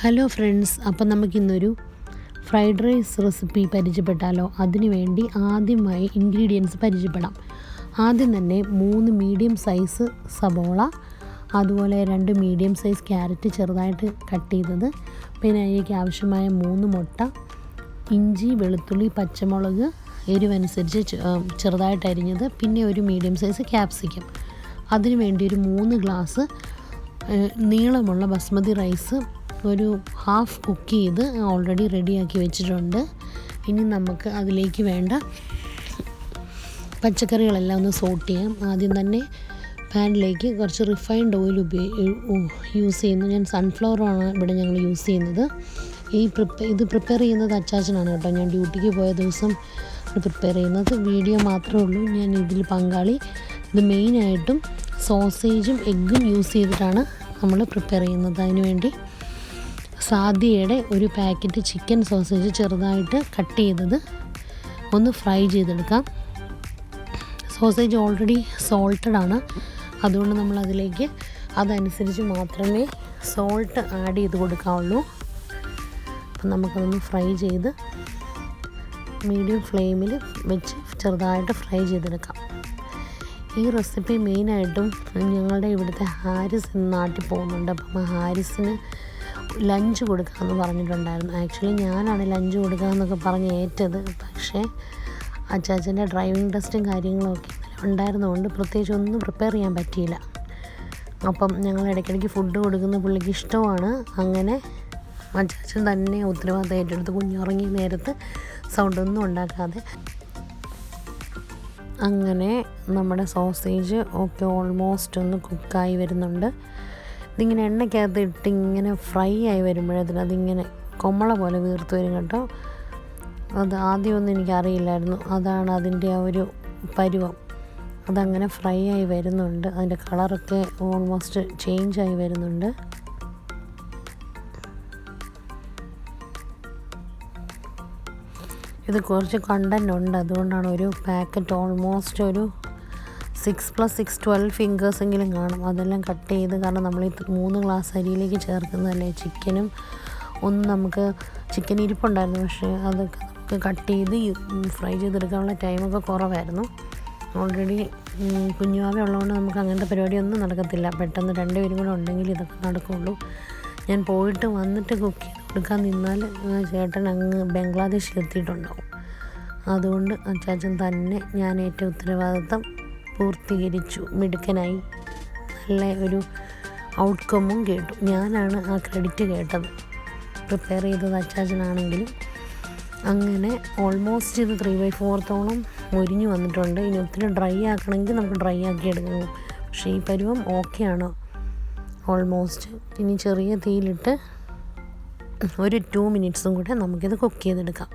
Hello friends, അപ്പം നമുക്കിന്നൊരു fried rice recipe പരിചയപ്പെട്ടാലോ? അതിനുവേണ്ടി ആദ്യമായി ഇൻഗ്രീഡിയൻസ് പരിചയപ്പെടാം. ആദ്യം തന്നെ 3 മീഡിയം സൈസ് സബോള, അതുപോലെ 2 മീഡിയം സൈസ് ക്യാരറ്റ് ചെറുതായിട്ട് കട്ട് ചെയ്തത്, പിന്നെ അതിലേക്ക് ആവശ്യമായ 3 മുട്ട, ഇഞ്ചി, വെളുത്തുള്ളി, പച്ചമുളക് എരിവനുസരിച്ച് ചെറുതായിട്ട് അരിഞ്ഞത്, പിന്നെ ഒരു മീഡിയം സൈസ് ക്യാപ്സിക്കം. അതിനുവേണ്ടി ഒരു 3 ഗ്ലാസ് നീളമുള്ള ബസ്മതി റൈസ് ഒരു ഹാഫ് കുക്ക് ചെയ്ത് ഓൾറെഡി റെഡിയാക്കി വെച്ചിട്ടുണ്ട്. ഇനി നമുക്ക് അതിലേക്ക് വേണ്ട പച്ചക്കറികളെല്ലാം ഒന്ന് സോട്ട് ചെയ്യാം. ആദ്യം തന്നെ പാനിലേക്ക് കുറച്ച് റിഫൈൻഡ് ഓയിൽ യൂസ് ചെയ്യുന്നു. ഞാൻ സൺഫ്ലവറാണ് ഇവിടെ ഞങ്ങൾ യൂസ് ചെയ്യുന്നത്. ഇത് പ്രിപ്പയർ ചെയ്യുന്നത് അച്ചാച്ചനാണ് കേട്ടോ. ഞാൻ ഡ്യൂട്ടിക്ക് പോയ ദിവസം പ്രിപ്പയർ ചെയ്യുന്നത്. വീഡിയോ മാത്രമേ ഉള്ളൂ ഞാൻ ഇതിൽ പങ്കാളി. ഇത് മെയിനായിട്ടും സോസേജും എഗ്ഗും യൂസ് ചെയ്തിട്ടാണ് നമ്മൾ പ്രിപ്പയർ ചെയ്യുന്നത്. അതിനുവേണ്ടി സാദിയയുടെ ഒരു പാക്കറ്റ് ചിക്കൻ സോസേജ് ചെറുതായിട്ട് കട്ട് ചെയ്തത് ഒന്ന് ഫ്രൈ ചെയ്തെടുക്കാം. സോസേജ് ഓൾറെഡി സോൾട്ടഡ് ആണ്, അതുകൊണ്ട് നമ്മൾ അതിലേക്ക് അതനുസരിച്ച് മാത്രമേ സോൾട്ട് ആഡ് ചെയ്ത് കൊടുക്കാവുള്ളൂ. അപ്പം നമുക്കതൊന്ന് ഫ്രൈ ചെയ്ത് മീഡിയം ഫ്ലെയിമിൽ വെച്ച് ചെറുതായിട്ട് ഫ്രൈ ചെയ്തെടുക്കാം. ഈ റെസിപ്പി മെയിനായിട്ടും ഞങ്ങളുടെ ഇവിടുത്തെ ഹാരിസ് നാട്ടിൽ പോകുന്നുണ്ട്. അപ്പം ഹാരിസിന് ലഞ്ച് കൊടുക്കാമെന്ന് പറഞ്ഞിട്ടുണ്ടായിരുന്നു. ആക്ച്വലി ഞാനാണ് ലഞ്ച് കൊടുക്കാമെന്നൊക്കെ പറഞ്ഞ് ഏറ്റത്. പക്ഷേ അച്ചാച്ചൻ്റെ ഡ്രൈവിംഗ് ടെസ്റ്റും കാര്യങ്ങളൊക്കെ ഉണ്ടായിരുന്നതുകൊണ്ട് പ്രത്യേകിച്ച് ഒന്നും പ്രിപ്പയർ ചെയ്യാൻ പറ്റിയില്ല. അപ്പം ഞങ്ങൾ ഇടയ്ക്കിടയ്ക്ക് ഫുഡ് കൊടുക്കുന്ന പുള്ളിക്ക് ഇഷ്ടമാണ്. അങ്ങനെ അച്ചാച്ചൻ തന്നെ ഉത്തരവാദിത്തം ഏറ്റെടുത്ത് കുഞ്ഞുറങ്ങിയ നേരത്ത് സൗണ്ടൊന്നും ഉണ്ടാക്കാതെ. അങ്ങനെ നമ്മുടെ സോസേജ് ഒക്കെ ഓൾമോസ്റ്റ് ഒന്ന് കുക്കായി വരുന്നുണ്ട്. ഇതിങ്ങനെ എണ്ണയ്ക്കകത്ത് ഇട്ട് ഇങ്ങനെ ഫ്രൈ ആയി വരുമ്പോഴത്തേന് അതിങ്ങനെ കൊമ്മള പോലെ വീർത്ത് വരും കേട്ടോ. അത് ആദ്യമൊന്നും എനിക്കറിയില്ലായിരുന്നു. അതാണ് അതിൻ്റെ ആ ഒരു പരുവം. അതങ്ങനെ ഫ്രൈ ആയി വരുന്നുണ്ട്. അതിൻ്റെ കളറൊക്കെ ഓൾമോസ്റ്റ് ചേഞ്ചായി വരുന്നുണ്ട്. ഇത് കുറച്ച് കണ്ടൻ്റ് ഉണ്ട്, അതുകൊണ്ടാണ് ഒരു പാക്കറ്റ് ഓൾമോസ്റ്റ് ഒരു 6+6 12 ഫിംഗേഴ്സെങ്കിലും കാണും. അതെല്ലാം കട്ട് ചെയ്ത്, കാരണം നമ്മൾ ഈ 3 ഗ്ലാസ് അരിയിലേക്ക് ചേർക്കുന്നതല്ലേ. ചിക്കനും ഒന്നും നമുക്ക് ചിക്കൻ ഇരിപ്പുണ്ടായിരുന്നു, പക്ഷേ അതൊക്കെ നമുക്ക് കട്ട് ചെയ്ത് ഫ്രൈ ചെയ്തെടുക്കാനുള്ള ടൈമൊക്കെ കുറവായിരുന്നു. ഓൾറെഡി കുഞ്ഞുവാവ ഉള്ളതുകൊണ്ട് നമുക്ക് അങ്ങനത്തെ പരിപാടിയൊന്നും നടക്കത്തില്ല. പെട്ടെന്ന് 2 പേരും കൂടെ ഉണ്ടെങ്കിൽ ഇതൊക്കെ നടക്കുകയുള്ളൂ. ഞാൻ പോയിട്ട് വന്നിട്ട് കുക്ക് ചെയ്ത് കൊടുക്കാൻ നിന്നാൽ ചേട്ടൻ അങ്ങ് ബംഗ്ലാദേശിലെത്തിയിട്ടുണ്ടാവും. അതുകൊണ്ട് അച്ചാച്ചൻ തന്നെ ഞാൻ ഏറ്റവും ഉത്തരവാദിത്തം പൂർത്തീകരിച്ചു. മിടുക്കനായി. നല്ല ഒരു ഔട്ട്കമ്മും കേട്ടു. ഞാനാണ് ആ ക്രെഡിറ്റ് കേട്ടത്. പ്രിപ്പയർ ചെയ്തത് അച്ചാച്ചനാണെങ്കിലും. അങ്ങനെ ഓൾമോസ്റ്റ് ഇത് 3/4 മൊരിഞ്ഞു വന്നിട്ടുണ്ട്. ഇനി ഒത്തിരി ഡ്രൈ ആക്കണമെങ്കിൽ നമുക്ക് ഡ്രൈ ആക്കി എടുക്കണം. പക്ഷേ ഈ പരുവം ഓക്കെയാണ് ഓൾമോസ്റ്റ്. ഇനി ചെറിയ തീയിലിട്ട് ഒരു 2 മിനിറ്റ്സും കൂടെ നമുക്കിത് കുക്ക് ചെയ്തെടുക്കാം.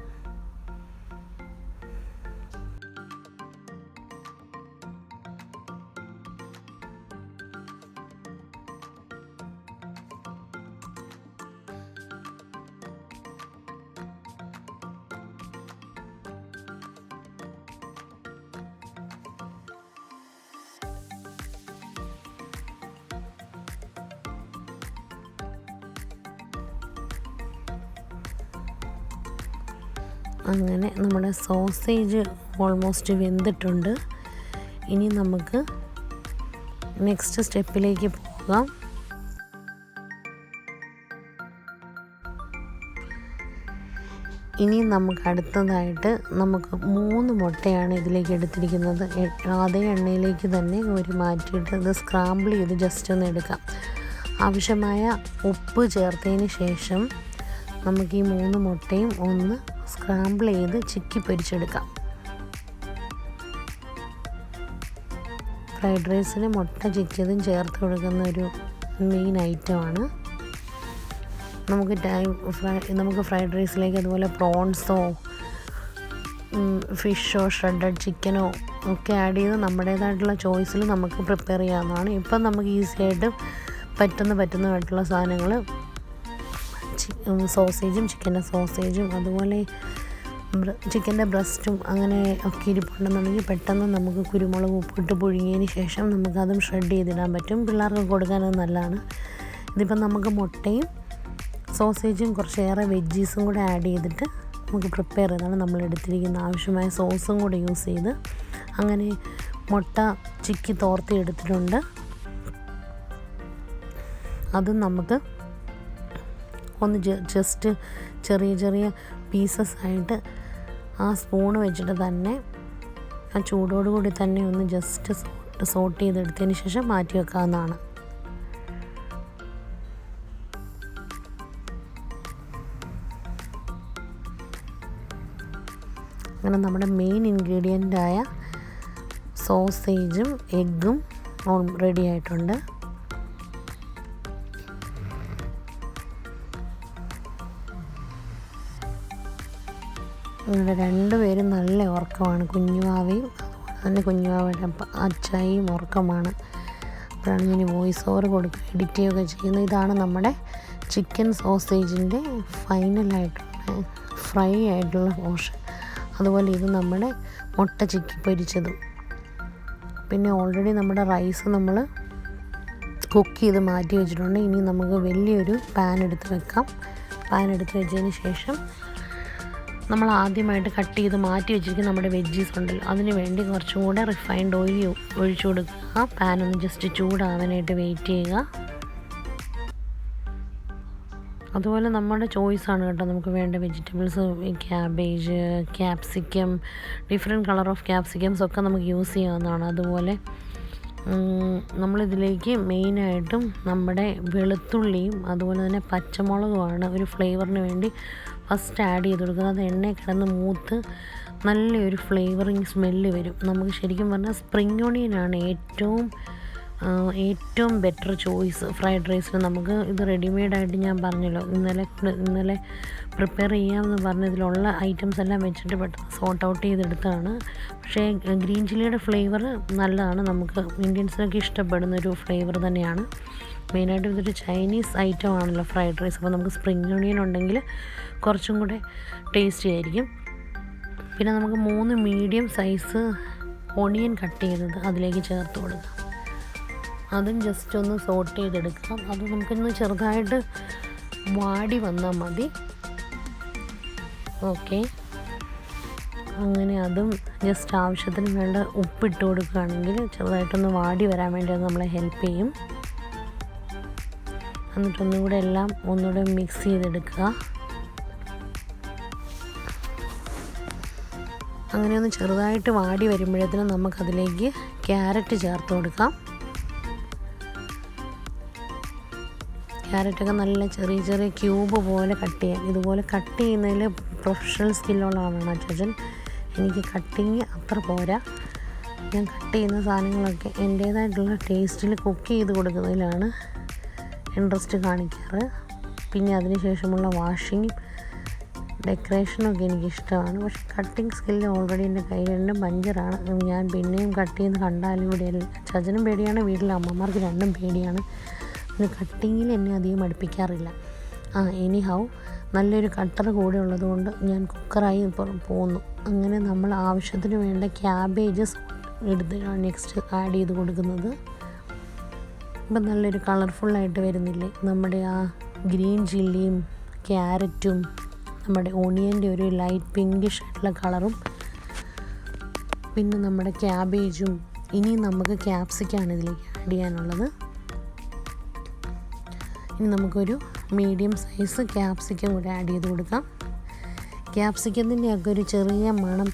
അങ്ങനെ നമ്മുടെ സോസേജ് ഓൾമോസ്റ്റ് വെന്തിട്ടുണ്ട്. ഇനി നമുക്ക് നെക്സ്റ്റ് സ്റ്റെപ്പിലേക്ക് പോകാം. ഇനി നമുക്ക് അടുത്തതായിട്ട് നമുക്ക് 3 മുട്ടയാണ് ഇതിലേക്ക് എടുത്തിരിക്കുന്നത്. അതേ എണ്ണയിലേക്ക് തന്നെ ഒരു മാറ്റിയിട്ട് ഇത് സ്ക്രാമ്പിൾ ചെയ്ത് ജസ്റ്റ് ഒന്ന് എടുക്കാം. ആവശ്യമായ ഉപ്പ് ചേർത്തതിന് ശേഷം നമുക്ക് ഈ 3 മുട്ടയും ഒന്ന് സ്ക്രാമ്പിൾ ചെയ്ത് ചിക്കി പൊരിച്ചെടുക്കാം. ഫ്രൈഡ് റൈസിന് മുട്ട ചിക്കിയതും ചേർത്ത് കൊടുക്കുന്ന ഒരു മെയിൻ ഐറ്റമാണ്. നമുക്ക് ഫ്രൈഡ് റൈസിലേക്ക് അതുപോലെ പ്രോൺസോ ഫിഷോ ഷ്രെഡഡ് ചിക്കനോ ഒക്കെ ആഡ് ചെയ്ത് നമ്മുടേതായിട്ടുള്ള ചോയ്സിൽ നമുക്ക് പ്രിപ്പയർ ചെയ്യാവുന്നതാണ്. ഇപ്പം നമുക്ക് ഈസി ആയിട്ട് പറ്റുന്നതായിട്ടുള്ള സാധനങ്ങൾ സോസേജും ചിക്കൻ്റെ സോസേജും അതുപോലെ ചിക്കൻ്റെ ബ്രസ്റ്റും അങ്ങനെ ഒക്കെ ഇരിപ്പുണ്ടെന്നുണ്ടെങ്കിൽ പെട്ടെന്ന് നമുക്ക് കുരുമുളക് ഉപ്പിട്ട് പുഴുങ്ങിയതിന് ശേഷം നമുക്കതും ഷ്രെഡ് ചെയ്തിടാൻ പറ്റും. പിള്ളേർക്ക് കൊടുക്കാനത് നല്ലതാണ്. ഇതിപ്പം നമുക്ക് മുട്ടയും സോസേജും കുറച്ചേറെ വെജീസും കൂടെ ആഡ് ചെയ്തിട്ട് നമുക്ക് പ്രിപ്പയർ ചെയ്താണ് നമ്മൾ എടുത്തിരിക്കുന്ന ആവശ്യമായ സോസും കൂടെ യൂസ് ചെയ്ത് അങ്ങനെ മുട്ട ചിക്കി തോർത്തി എടുത്തിട്ടുണ്ട്. അതും നമുക്ക് ഒന്ന് ജസ്റ്റ് ചെറിയ ചെറിയ പീസസ് ആയിട്ട് ആ സ്പൂണ് വെച്ചിട്ട് തന്നെ ആ ചൂടോടുകൂടി തന്നെ ഒന്ന് ജസ്റ്റ് സോട്ട് ചെയ്തെടുത്തതിന് ശേഷം മാറ്റി വെക്കാവുന്നതാണ്. അങ്ങനെ നമ്മുടെ മെയിൻ ഇൻഗ്രീഡിയൻ്റായ സോസേജും എഗ്ഗും റെഡി ആയിട്ടുണ്ട്. അങ്ങനെ രണ്ടുപേരും നല്ല ഉറക്കമാണ്. കുഞ്ഞുവാവയും അതുപോലെ തന്നെ കുഞ്ഞുവാവയുടെ അച്ചായിയും ഉറക്കമാണ്. അപ്പോഴാണ് ഞാൻ വോയിസ് ഓവർ കൊടുക്കുക എഡിറ്റ് ചെയ്യുകയൊക്കെ ചെയ്യുന്നത്. ഇതാണ് നമ്മുടെ ചിക്കൻ സോസേജിൻ്റെ ഫൈനലായിട്ടുള്ള ഫ്രൈ ആയിട്ടുള്ള പോർഷൻ. അതുപോലെ ഇത് നമ്മുടെ മുട്ട ചിക്കി പൊരിച്ചതും. പിന്നെ ഓൾറെഡി നമ്മുടെ റൈസ് നമ്മൾ കുക്ക് ചെയ്ത് മാറ്റി വെച്ചിട്ടുണ്ട്. ഇനി നമുക്ക് വലിയൊരു പാൻ എടുത്ത് വെക്കാം. പാൻ എടുത്ത് വെച്ചതിന് ശേഷം നമ്മൾ ആദ്യമായിട്ട് കട്ട് ചെയ്ത് മാറ്റി വെച്ചിരിക്കുന്ന നമ്മുടെ വെജീസ് ഉണ്ടല്ലോ, അതിന് വേണ്ടി കുറച്ചും കൂടെ റിഫൈൻഡ് ഓയിൽ ഒഴിച്ചു കൊടുക്കുക. പാൻ ഒന്ന് ജസ്റ്റ് ചൂടാവാനായിട്ട് വെയിറ്റ് ചെയ്യുക. അതുപോലെ നമ്മുടെ ചോയ്സാണ് കേട്ടോ നമുക്ക് വേണ്ട vegetables. Cabbage, capsicum, different colour of capsicums ഒക്കെ നമുക്ക് യൂസ് ചെയ്യാവുന്നതാണ്. അതുപോലെ നമ്മളിതിലേക്ക് മെയിനായിട്ടും നമ്മുടെ വെളുത്തുള്ളിയും അതുപോലെ തന്നെ പച്ചമുളകുമാണ് ഒരു ഫ്ലേവറിന് വേണ്ടി ഫസ്റ്റ് ആഡ് ചെയ്ത് കൊടുക്കുന്നത്. അത് എണ്ണയിൽ കിടന്ന് മൂത്ത് നല്ലൊരു ഫ്ലേവറിങ് സ്മെല്ല് വരും. നമുക്ക് ശരിക്കും പറഞ്ഞാൽ സ്പ്രിംഗ് ഓണിയനാണ് ഏറ്റവും ബെറ്റർ ചോയ്സ് ഫ്രൈഡ് റൈസിന്. നമുക്ക് ഇത് റെഡിമെയ്ഡായിട്ട് ഞാൻ പറഞ്ഞല്ലോ, ഇന്നലെ പ്രിപ്പയർ ചെയ്യാമെന്ന് പറഞ്ഞതിലുള്ള ഐറ്റംസ് എല്ലാം വെച്ചിട്ട് പെട്ടെന്ന് സോർട്ട് ഔട്ട് ചെയ്തെടുത്താണ്. പക്ഷേ ഗ്രീൻ ചില്ലിയുടെ ഫ്ലേവർ നല്ലതാണ്, നമുക്ക് ഇന്ത്യൻസിനൊക്കെ ഇഷ്ടപ്പെടുന്നൊരു ഫ്ലേവർ തന്നെയാണ്. മെയിനായിട്ടും ഇതൊരു ചൈനീസ് ഐറ്റം ആണല്ലോ ഫ്രൈഡ് റൈസ്. അപ്പോൾ നമുക്ക് സ്പ്രിംഗ് ഓണിയൻ ഉണ്ടെങ്കിൽ കുറച്ചും കൂടെ ടേസ്റ്റി ആയിരിക്കും. പിന്നെ നമുക്ക് 3 മീഡിയം സൈസ് ഓണിയൻ കട്ട് ചെയ്തത് അതിലേക്ക് ചേർത്ത് കൊടുക്കാം. അതും ജസ്റ്റ് ഒന്ന് സോട്ട് ചെയ്തെടുക്കാം. അത് നമുക്കൊന്ന് ചെറുതായിട്ട് വാടി വന്നാൽ മതി. ഓക്കെ, അങ്ങനെ അതും ജസ്റ്റ് ആവശ്യത്തിന് വേണ്ട ഉപ്പിട്ട് കൊടുക്കുകയാണെങ്കിൽ ചെറുതായിട്ടൊന്ന് വാടി വരാൻ വേണ്ടി അത് നമ്മളെ ഹെൽപ്പ് ചെയ്യും. എന്നിട്ടൊന്നും കൂടെ എല്ലാം ഒന്നുകൂടെ മിക്സ് ചെയ്തെടുക്കുക. അങ്ങനെ ഒന്ന് ചെറുതായിട്ട് വാടി വരുമ്പോഴത്തേനും നമുക്കതിലേക്ക് ക്യാരറ്റ് ചേർത്ത് കൊടുക്കാം. ക്യാരറ്റൊക്കെ നല്ല ചെറിയ ചെറിയ ക്യൂബ് പോലെ കട്ട് ചെയ്യാം. ഇതുപോലെ കട്ട് ചെയ്യുന്നതിൽ പ്രൊഫഷണൽ സ്കില്ലുള്ള ആളാണ് അച്ചാച്ചൻ. എനിക്ക് കട്ടിങ് അത്ര പോരാ. ഞാൻ കട്ട് ചെയ്യുന്ന സാധനങ്ങളൊക്കെ എൻ്റേതായിട്ടുള്ള ടേസ്റ്റിൽ കുക്ക് ചെയ്ത് കൊടുക്കുന്നതിലാണ് ഇൻട്രസ്റ്റ് കാണിക്കാറ്. പിന്നെ അതിന് ശേഷമുള്ള വാഷിങ്ങും ഡെക്കറേഷനൊക്കെ എനിക്കിഷ്ടമാണ്. പക്ഷേ കട്ടിങ് സ്കില്ല് ഓൾറെഡി എൻ്റെ കയ്യിലുണ്ട്, പഞ്ചറാണ്. ഞാൻ പിന്നെയും കട്ട് ചെയ്യുന്ന കണ്ടാലും ഇവിടെയല്ല. അച്ചാച്ചനും പേടിയാണ്, വീട്ടിലെ അമ്മമാർക്ക് രണ്ടും പേടിയാണ്. പിന്നെ കട്ടിങ്ങിൽ എന്നെ അധികം അടുപ്പിക്കാറില്ല. എനിഹൗ നല്ലൊരു കട്ടർ കൂടെ ഉള്ളതുകൊണ്ട് ഞാൻ കുക്കറായി പോകുന്നു. അങ്ങനെ നമ്മൾ ആവശ്യത്തിന് വേണ്ട ക്യാബേജസ് എടുത്ത് നെക്സ്റ്റ് ആഡ് ചെയ്ത് കൊടുക്കുന്നത്. ഇപ്പം നല്ലൊരു കളർഫുള്ളായിട്ട് വരുന്നില്ലേ നമ്മുടെ ആ ഗ്രീൻ ചില്ലിയും ക്യാരറ്റും നമ്മുടെ ഓണിയൻ്റെ ഒരു ലൈറ്റ് പിങ്കിഷ് ആയിട്ടുള്ള കളറും പിന്നെ നമ്മുടെ ക്യാബേജും. ഇനി നമുക്ക് ക്യാപ്സിക്കാണ് ഇതിലേക്ക് ആഡ് ചെയ്യാനുള്ളത്. ഇനി നമുക്കൊരു മീഡിയം സൈസ് ക്യാപ്സിക്കം കൂടെ ആഡ് ചെയ്ത് കൊടുക്കാം. ക്യാപ്സിക്കത്തിൻ്റെയൊക്കെ ഒരു ചെറിയ മണം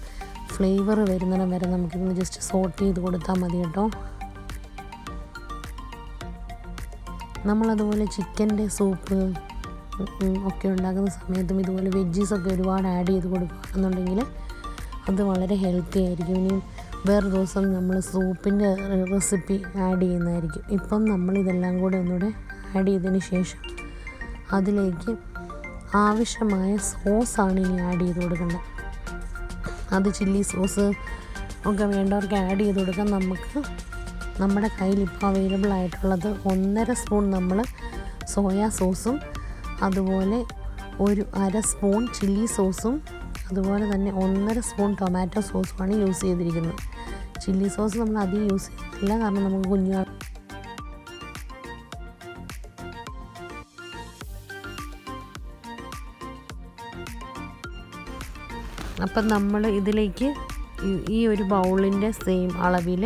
ഫ്ലേവർ വരുന്നിടം വരെ നമുക്കിതൊന്ന് ജസ്റ്റ് സോട്ട് ചെയ്ത് കൊടുത്താൽ മതി കേട്ടോ. നമ്മളതുപോലെ ചിക്കൻ്റെ സൂപ്പ് ഒക്കെ ഉണ്ടാക്കുന്ന സമയത്തും ഇതുപോലെ വെജീസൊക്കെ ഒരുപാട് ആഡ് ചെയ്ത് കൊടുക്കുകയാണെന്നുണ്ടെങ്കിൽ അത് വളരെ ഹെൽത്തി ആയിരിക്കും. ഇനിയും വേറെ ദിവസം നമ്മൾ സൂപ്പിൻ്റെ റെസിപ്പി ആഡ് ചെയ്യുന്നതായിരിക്കും. ഇപ്പം നമ്മളിതെല്ലാം കൂടെ ഒന്നുകൂടെ ആഡ് ചെയ്തതിന് ശേഷം അതിലേക്ക് ആവശ്യമായ സോസാണ് ഇനി ആഡ് ചെയ്ത് കൊടുക്കേണ്ടത്. അത് ചില്ലി സോസ് ഒക്കെ വേണ്ടവർക്ക് ആഡ് ചെയ്ത് കൊടുക്കാം. നമുക്ക് നമ്മുടെ കയ്യിൽ ഇപ്പോൾ അവൈലബിൾ ആയിട്ടുള്ളത് 1.5 സ്പൂൺ നമ്മൾ സോയാ സോസും അതുപോലെ ഒരു 1/2 സ്പൂൺ ചില്ലി സോസും അതുപോലെ തന്നെ 1.5 സ്പൂൺ ടൊമാറ്റോ സോസുമാണ് യൂസ് ചെയ്തിരിക്കുന്നത്. ചില്ലി സോസ് നമ്മൾ അധികം യൂസ് ചെയ്തിട്ടില്ല, കാരണം നമുക്ക് അപ്പം നമ്മൾ ഇതിലേക്ക് ഈ ഒരു ബൗളിൻ്റെ സെയിം അളവിൽ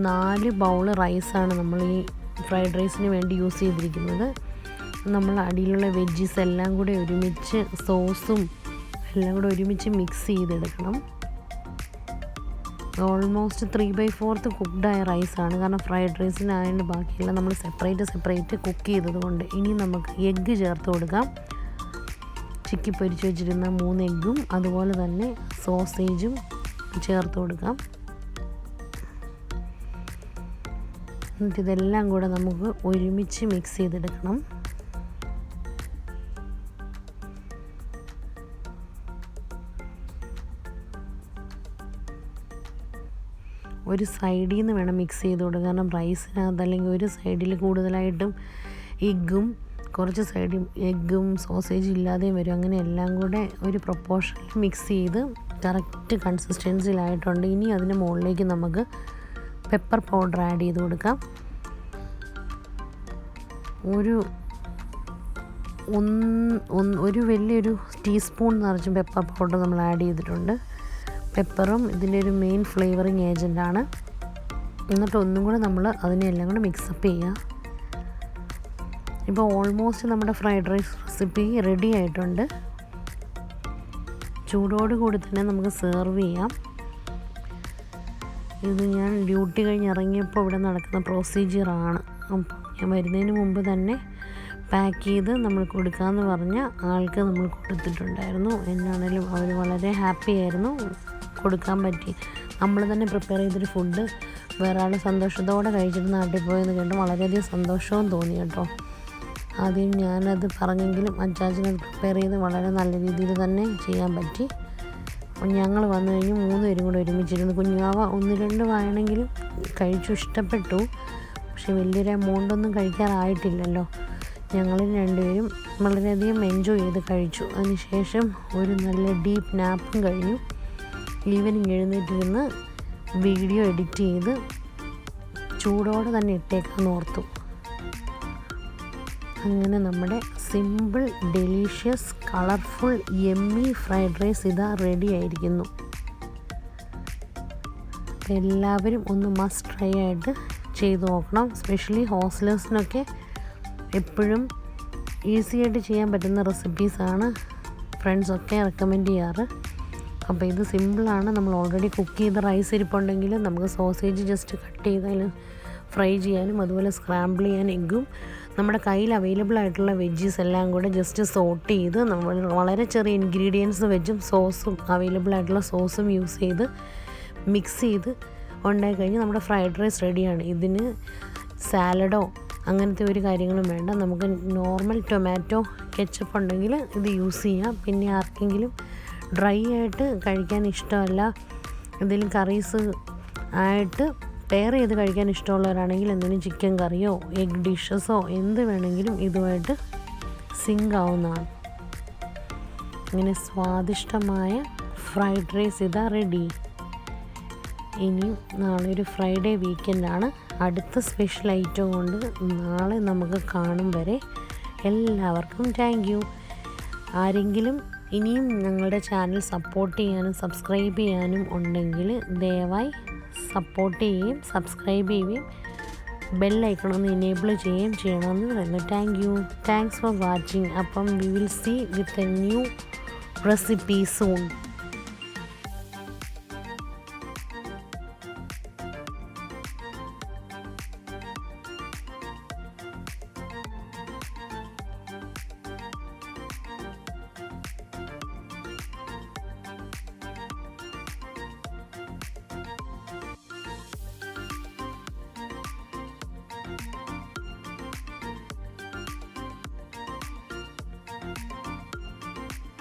4 ബൗൾ റൈസാണ് നമ്മൾ ഈ ഫ്രൈഡ് റൈസിന് വേണ്ടി യൂസ് ചെയ്തിരിക്കുന്നത്. നമ്മൾ അടിയിലുള്ള വെജ്ജീസ് എല്ലാം കൂടെ ഒരുമിച്ച് സോസും എല്ലാം കൂടെ ഒരുമിച്ച് മിക്സ് ചെയ്തെടുക്കണം. ഓൾമോസ്റ്റ് 3/4 കുക്ക്ഡായ റൈസാണ്, കാരണം ഫ്രൈഡ് റൈസിനായതുകൊണ്ട് ബാക്കിയെല്ലാം നമ്മൾ സെപ്പറേറ്റ് കുക്ക് ചെയ്തത് കൊണ്ട്. ഇനി നമുക്ക് എഗ്ഗ് ചേർത്ത് കൊടുക്കാം. ചിക്കി പൊരിച്ച് വെച്ചിരുന്ന 3 എഗ്ഗും അതുപോലെ തന്നെ സോസേജും ചേർത്ത് കൊടുക്കാം. എന്നിട്ട് ഇതെല്ലാം കൂടെ നമുക്ക് ഒരുമിച്ച് മിക്സ് ചെയ്തെടുക്കണം. ഒരു സൈഡിൽ നിന്ന് വേണം മിക്സ് ചെയ്ത് കൊടുക്കുക, കാരണം റൈസിനകത്ത് അല്ലെങ്കിൽ ഒരു സൈഡിൽ കൂടുതലായിട്ടും എഗ്ഗും കുറച്ച് സൈഡിൽ എഗ്ഗും സോസേജും ഇല്ലാതെയും വരും. അങ്ങനെ എല്ലാം കൂടെ ഒരു പ്രൊപ്പോർഷനിൽ മിക്സ് ചെയ്ത് കറക്റ്റ് കൺസിസ്റ്റൻസിയിലായിട്ടുണ്ട്. ഇനി അതിന് മുകളിലേക്ക് നമുക്ക് പെപ്പർ പൗഡർ ആഡ് ചെയ്ത് കൊടുക്കാം. ഒരു വലിയൊരു ടീസ്പൂൺ നിറച്ചും പെപ്പർ പൗഡർ നമ്മൾ ആഡ് ചെയ്തിട്ടുണ്ട്. പെപ്പറും ഇതിൻ്റെ ഒരു മെയിൻ ഫ്ലേവറിങ് ഏജൻ്റാണ്. എന്നിട്ട് ഒന്നും കൂടെ നമ്മൾ അതിനെല്ലാം കൂടെ മിക്സപ്പ് ചെയ്യുക. ഇപ്പോൾ ഓൾമോസ്റ്റ് നമ്മുടെ ഫ്രൈഡ് റൈസ് റെസിപ്പി റെഡി ആയിട്ടുണ്ട്. ചൂടോടുകൂടി തന്നെ നമുക്ക് സെർവ് ചെയ്യാം. ഇത് ഞാൻ ഡ്യൂട്ടി കഴിഞ്ഞ് ഇറങ്ങിയപ്പോൾ ഇവിടെ നടക്കുന്ന പ്രൊസീജിയറാണ്. അപ്പോൾ ഞാൻ വരുന്നതിന് മുമ്പ് തന്നെ പാക്ക് ചെയ്ത് നമ്മൾ കൊടുക്കാമെന്ന് പറഞ്ഞ ആൾക്ക് നമ്മൾ കൊടുത്തിട്ടുണ്ടായിരുന്നു. എന്നാണേലും അവർ വളരെ ഹാപ്പി ആയിരുന്നു. കൊടുക്കാൻ പറ്റി, നമ്മൾ തന്നെ പ്രിപ്പയർ ചെയ്തൊരു ഫുഡ് വേറെ ആൾ സന്തോഷത്തോടെ കഴിച്ചിട്ട് നാട്ടിൽ പോയെന്ന് കേട്ട് വളരെയധികം സന്തോഷവും തോന്നി കേട്ടോ. ആദ്യം ഞാനത് പറഞ്ഞെങ്കിലും അച്ചാച്ചനത് പ്രിപ്പയർ ചെയ്ത് വളരെ നല്ല രീതിയിൽ തന്നെ ചെയ്യാൻ പറ്റി. അപ്പം ഞങ്ങൾ വന്നു കഴിഞ്ഞ് 3 പേരും കൂടെ ഒരുമിച്ചിരുന്നു. കുഞ്ഞുവാവ 1-2 വായണെങ്കിലും കഴിച്ചു, ഇഷ്ടപ്പെട്ടു. പക്ഷെ വലിയൊരു എമൗണ്ടൊന്നും കഴിക്കാറായിട്ടില്ലല്ലോ. ഞങ്ങൾ 2 പേരും വളരെയധികം എൻജോയ് ചെയ്ത് കഴിച്ചു. അതിനുശേഷം ഒരു നല്ല ഡീപ്പ് നാപ്പും കഴിഞ്ഞു. ഈവനിങ് എഴുന്നേറ്റിരുന്ന് വീഡിയോ എഡിറ്റ് ചെയ്ത് ചൂടോടെ തന്നെ ഇട്ടേക്കാന്ന് ഓർത്തു. അങ്ങനെ നമ്മുടെ simple delicious colourful yummy fried rice ഇതാ റെഡി ആയിരിക്കുന്നു. എല്ലാവരും ഒന്ന് മസ്റ്റ് ട്രൈ ആയിട്ട് ചെയ്ത് നോക്കണം. സ്പെഷ്യലി ഹോസ്റ്റലേഴ്സിനൊക്കെ എപ്പോഴും ഈസി ആയിട്ട് ചെയ്യാൻ പറ്റുന്ന റെസിപ്പീസാണ് ഫ്രണ്ട്സൊക്കെ റെക്കമെൻഡ് ചെയ്യാറ്. അപ്പോൾ ഇത് സിമ്പിളാണ്. നമ്മൾ ഓൾറെഡി കുക്ക് ചെയ്ത റൈസ് ഇരിപ്പുണ്ടെങ്കിൽ നമുക്ക് സോസേജ് ജസ്റ്റ് കട്ട് ചെയ്താലും ഫ്രൈ ചെയ്യാനും അതുപോലെ സ്ക്രാമ്പിൾ ചെയ്യാൻ എഗ്ഗും നമ്മുടെ കയ്യിൽ അവൈലബിൾ ആയിട്ടുള്ള വെജ്ജീസ് എല്ലാം കൂടെ ജസ്റ്റ് സോട്ട് ചെയ്ത് നമ്മൾ വളരെ ചെറിയ ഇൻഗ്രീഡിയൻസ് വെച്ചും സോസും അവൈലബിൾ ആയിട്ടുള്ള സോസും യൂസ് ചെയ്ത് മിക്സ് ചെയ്ത് ഉണ്ടായി കഴിഞ്ഞ് നമ്മുടെ ഫ്രൈഡ് റൈസ് റെഡിയാണ്. ഇതിന് സാലഡോ അങ്ങനത്തെ ഒരു കാര്യങ്ങളും വേണ്ട. നമുക്ക് നോർമൽ ടൊമാറ്റോ കെച്ചപ്പ് ഉണ്ടെങ്കിൽ ഇത് യൂസ് ചെയ്യാം. പിന്നെ ആർക്കെങ്കിലും ഡ്രൈ ആയിട്ട് കഴിക്കാൻ ഇഷ്ടമല്ല, എന്തെങ്കിലും കറീസ് ആയിട്ട് പെയർ ചെയ്ത് കഴിക്കാൻ ഇഷ്ടമുള്ളവരാണെങ്കിൽ എന്തെങ്കിലും ചിക്കൻ കറിയോ എഗ് ഡിഷസോ എന്ത് വേണമെങ്കിലും ഇതുമായിട്ട് സിങ്ക് ആവുന്നതാണ്. അങ്ങനെ സ്വാദിഷ്ടമായ ഫ്രൈഡ് റൈസ് ഇതാ റെഡി. ഇനി നാളെ ഒരു ഫ്രൈഡേ വീക്കെൻഡാണ്. അടുത്ത സ്പെഷ്യൽ ഐറ്റം കൊണ്ട് നാളെ നമുക്ക് കാണും വരെ എല്ലാവർക്കും താങ്ക് യു. ആരെങ്കിലും ഇനിയും ഞങ്ങളുടെ ചാനൽ സപ്പോർട്ട് ചെയ്യാനും സബ്സ്ക്രൈബ് ചെയ്യാനും ഉണ്ടെങ്കിൽ ദയവായി സപ്പോർട്ട് ചെയ്യുകയും സബ്സ്ക്രൈബ് ചെയ്യുകയും ബെല്ലൈക്കണൊന്ന് എനേബിൾ ചെയ്യുകയും ചെയ്യണമെന്ന് പറയുന്നു. Thanks for watching. അപ്പം we will see with a new recipe soon.